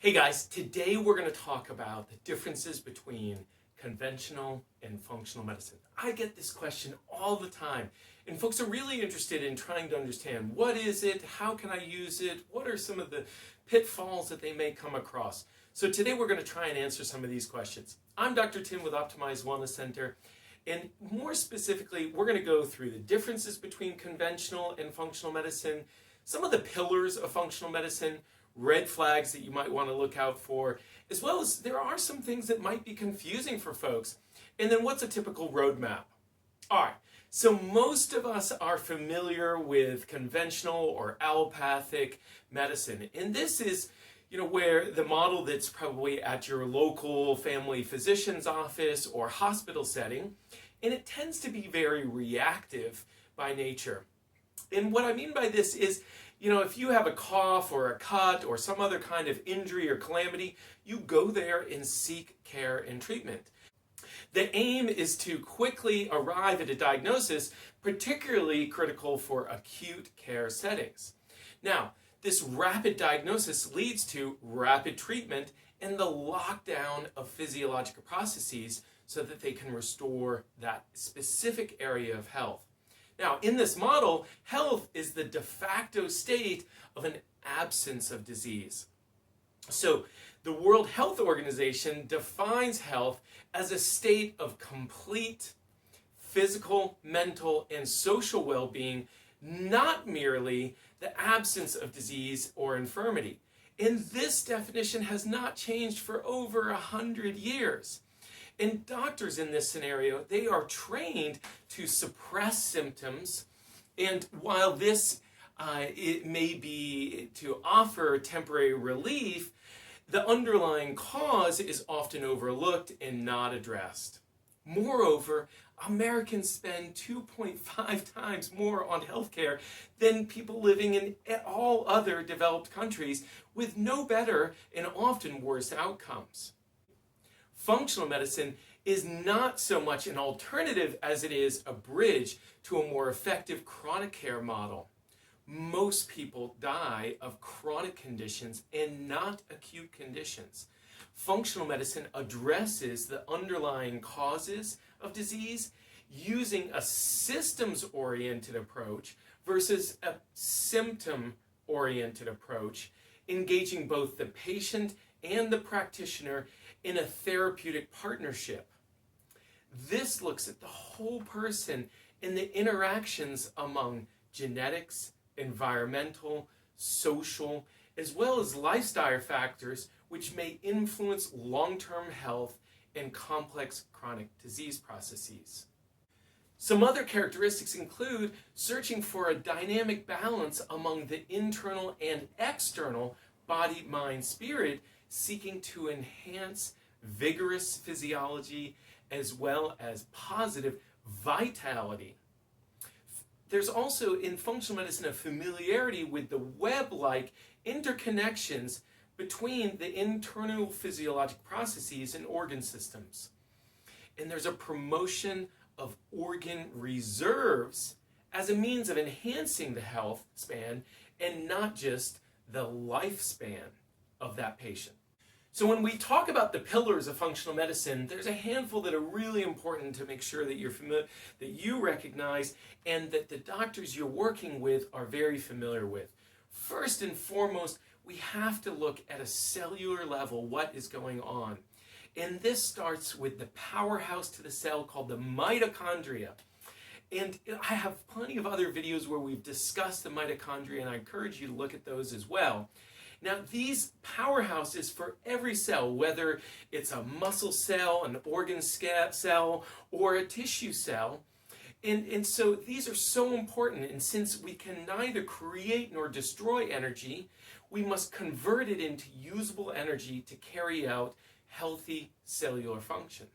Hey guys, today we're going to talk about the differences between conventional and functional medicine. I get this question all the time, and folks are really interested in trying to understand what is it, how can I use it, what are some of the pitfalls that they may come across. So today we're going to try and answer some of these questions. I'm Dr. Tim with Optimized Wellness Center, and more specifically, we're going to go through the differences between conventional and functional medicine, some of the pillars of functional medicine, red flags that you might want to look out for, as well as there are some things that might be confusing for folks. And then what's a typical roadmap? All right, so most of us are familiar with conventional or allopathic medicine. And this is, where the model that's probably at your local family physician's office or hospital setting, and it tends to be very reactive by nature. And what I mean by this is, if you have a cough or a cut or some other kind of injury or calamity, you go there and seek care and treatment. The aim is to quickly arrive at a diagnosis, particularly critical for acute care settings. Now, this rapid diagnosis leads to rapid treatment and the lockdown of physiological processes so that they can restore that specific area of health. Now, in this model, health is the de facto state of an absence of disease. So, the World Health Organization defines health as a state of complete physical, mental, and social well-being, not merely the absence of disease or infirmity. And this definition has not changed for over 100 years. And doctors in this scenario, they are trained to suppress symptoms. And while this it may be to offer temporary relief, the underlying cause is often overlooked and not addressed. Moreover, Americans spend 2.5 times more on healthcare than people living in all other developed countries with no better and often worse outcomes. Functional medicine is not so much an alternative as it is a bridge to a more effective chronic care model. Most people die of chronic conditions and not acute conditions. Functional medicine addresses the underlying causes of disease using a systems-oriented approach versus a symptom-oriented approach, engaging both the patient and the practitioner in a therapeutic partnership. This looks at the whole person and the interactions among genetics, environmental, social, as well as lifestyle factors which may influence long-term health and complex chronic disease processes. Some other characteristics include searching for a dynamic balance among the internal and external body, mind, spirit, seeking to enhance vigorous physiology as well as positive vitality. There's also in functional medicine a familiarity with the web-like interconnections between the internal physiologic processes and organ systems. And there's a promotion of organ reserves as a means of enhancing the health span and not just the lifespan of that patient. So when we talk about the pillars of functional medicine, there's a handful that are really important to make sure that you're familiar, that you recognize, and that the doctors you're working with are very familiar with. First and foremost, we have to look at a cellular level what is going on. And this starts with the powerhouse to the cell called the mitochondria. And I have plenty of other videos where we've discussed the mitochondria, and I encourage you to look at those as well. Now, these powerhouses for every cell, whether it's a muscle cell, an organ cell, or a tissue cell, and so these are so important. And since we can neither create nor destroy energy, we must convert it into usable energy to carry out healthy cellular functions.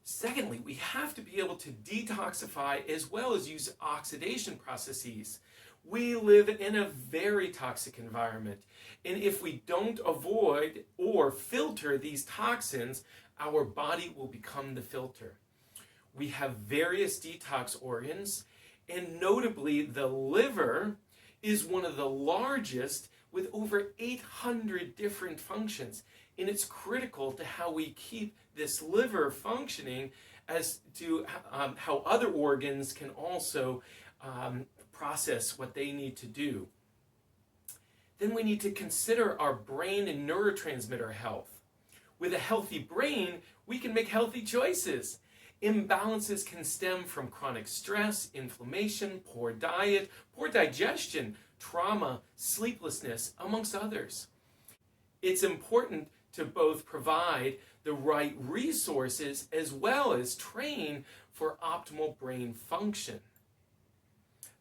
Secondly, we have to be able to detoxify as well as use oxidation processes. We live in a very toxic environment, and if we don't avoid or filter these toxins, our body will become the filter. We have various detox organs, and notably the liver is one of the largest with over 800 different functions. And it's critical to how we keep this liver functioning as to how other organs can also process what they need to do. Then we need to consider our brain and neurotransmitter health. With a healthy brain, we can make healthy choices. Imbalances can stem from chronic stress, inflammation, poor diet, poor digestion, trauma, sleeplessness, amongst others. It's important to both provide the right resources as well as train for optimal brain function.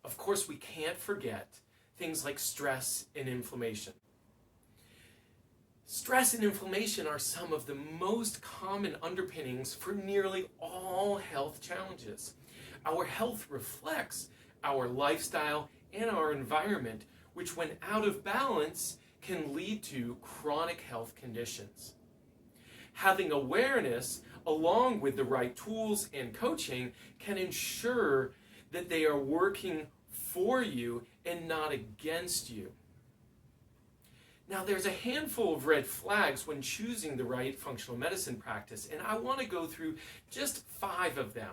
Of course, we can't forget things like stress and inflammation. Stress and inflammation are some of the most common underpinnings for nearly all health challenges. Our health reflects our lifestyle and our environment, which when out of balance can lead to chronic health conditions. Having awareness along with the right tools and coaching can ensure that they are working for you and not against you. Now, there's a handful of red flags when choosing the right functional medicine practice, and I want to go through just 5 of them.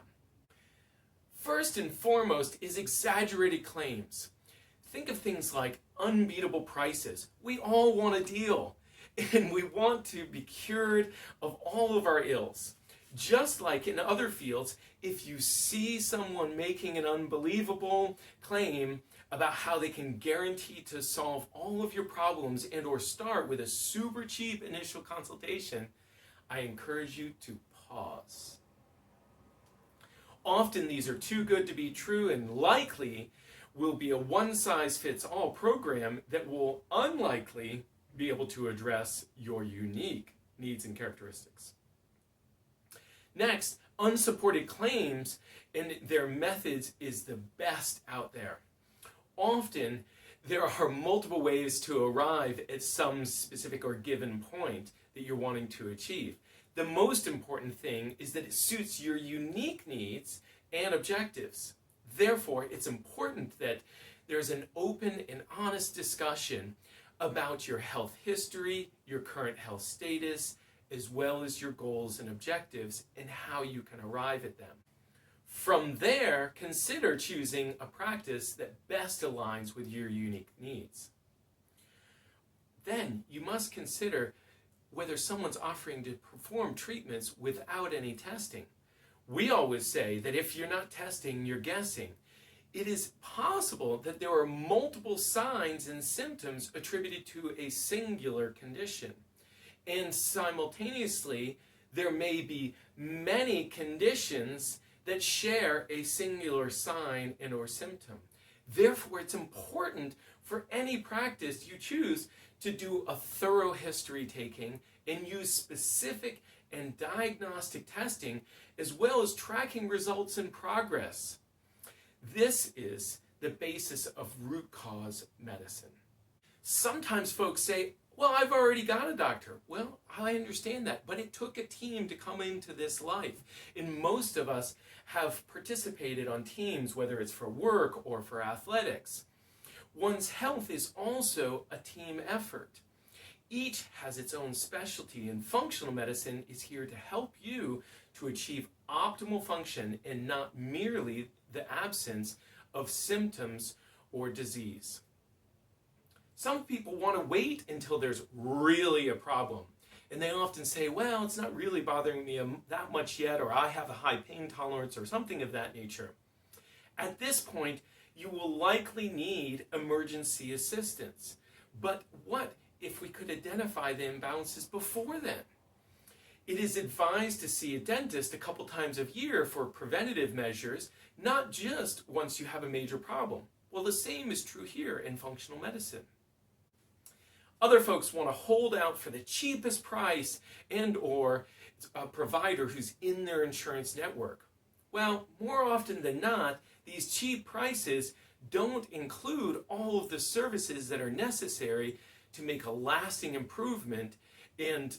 First and foremost is exaggerated claims. Think of things like unbeatable prices. We all want a deal, and we want to be cured of all of our ills. Just like in other fields, if you see someone making an unbelievable claim about how they can guarantee to solve all of your problems and or start with a super cheap initial consultation, I encourage you to pause. Often these are too good to be true and likely will be a one-size-fits-all program that will unlikely be able to address your unique needs and characteristics. Next, unsupported claims and their methods is the best out there. Often, there are multiple ways to arrive at some specific or given point that you're wanting to achieve. The most important thing is that it suits your unique needs and objectives. Therefore, it's important that there's an open and honest discussion about your health history, your current health status, as well as your goals and objectives and how you can arrive at them. From there, consider choosing a practice that best aligns with your unique needs. Then, you must consider whether someone's offering to perform treatments without any testing. We always say that if you're not testing, you're guessing. It is possible that there are multiple signs and symptoms attributed to a singular condition. And simultaneously, there may be many conditions that share a singular sign and or symptom. Therefore, it's important for any practice you choose to do a thorough history taking and use specific and diagnostic testing as well as tracking results and progress. This is the basis of root cause medicine. Sometimes folks say, well, I've already got a doctor. Well, I understand that, but it took a team to come into this life. And most of us have participated on teams, whether it's for work or for athletics. One's health is also a team effort. Each has its own specialty, and functional medicine is here to help you to achieve optimal function and not merely the absence of symptoms or disease. Some people want to wait until there's really a problem. And they often say, well, it's not really bothering me that much yet, or I have a high pain tolerance, or something of that nature. At this point, you will likely need emergency assistance. But what if we could identify the imbalances before then? It is advised to see a dentist a couple times a year for preventative measures, not just once you have a major problem. Well, the same is true here in functional medicine. Other folks want to hold out for the cheapest price and or a provider who's in their insurance network. Well, more often than not, these cheap prices don't include all of the services that are necessary to make a lasting improvement, and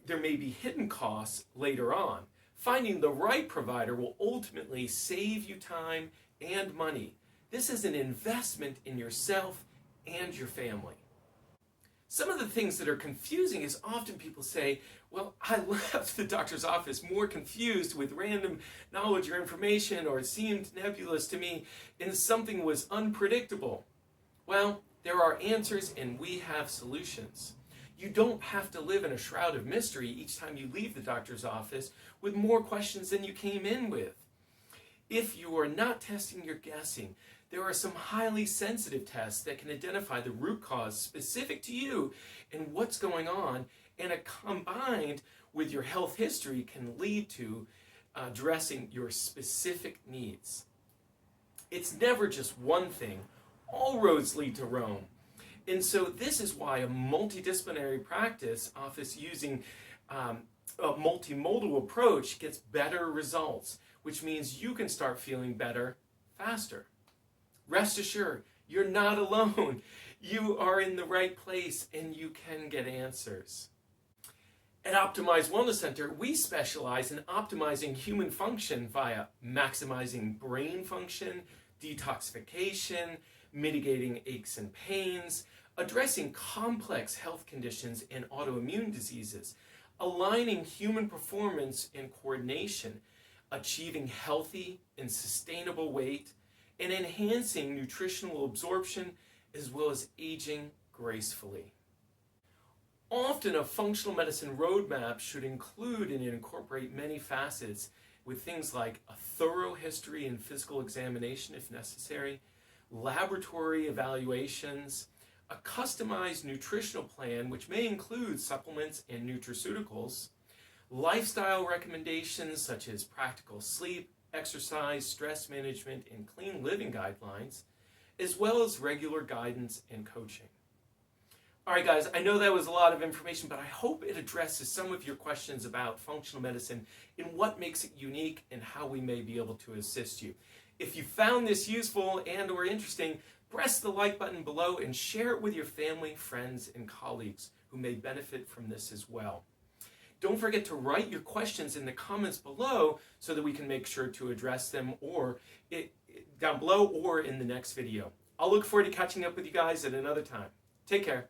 there may be hidden costs later on. Finding the right provider will ultimately save you time and money. This is an investment in yourself and your family. Some of the things that are confusing is often people say, well, I left the doctor's office more confused with random knowledge or information, or it seemed nebulous to me, and something was unpredictable. Well, there are answers and we have solutions. You don't have to live in a shroud of mystery each time you leave the doctor's office with more questions than you came in with. If you are not testing, you're guessing. There are some highly sensitive tests that can identify the root cause specific to you and what's going on, and combined with your health history can lead to addressing your specific needs. It's never just one thing. All roads lead to Rome. And so this is why a multidisciplinary practice office using a multimodal approach gets better results, which means you can start feeling better faster. Rest assured, you're not alone. You are in the right place and you can get answers. At Optimized Wellness Center, we specialize in optimizing human function via maximizing brain function, detoxification, mitigating aches and pains, addressing complex health conditions and autoimmune diseases, aligning human performance and coordination, achieving healthy and sustainable weight, and enhancing nutritional absorption as well as aging gracefully. Often a functional medicine roadmap should include and incorporate many facets with things like a thorough history and physical examination if necessary, laboratory evaluations, a customized nutritional plan which may include supplements and nutraceuticals, lifestyle recommendations such as practical sleep, exercise, stress management, and clean living guidelines, as well as regular guidance and coaching. All right, guys, I know that was a lot of information, but I hope it addresses some of your questions about functional medicine and what makes it unique and how we may be able to assist you. If you found this useful and or interesting, press the like button below and share it with your family, friends, and colleagues who may benefit from this as well. Don't forget to write your questions in the comments below so that we can make sure to address them down below or in the next video. I'll look forward to catching up with you guys at another time. Take care.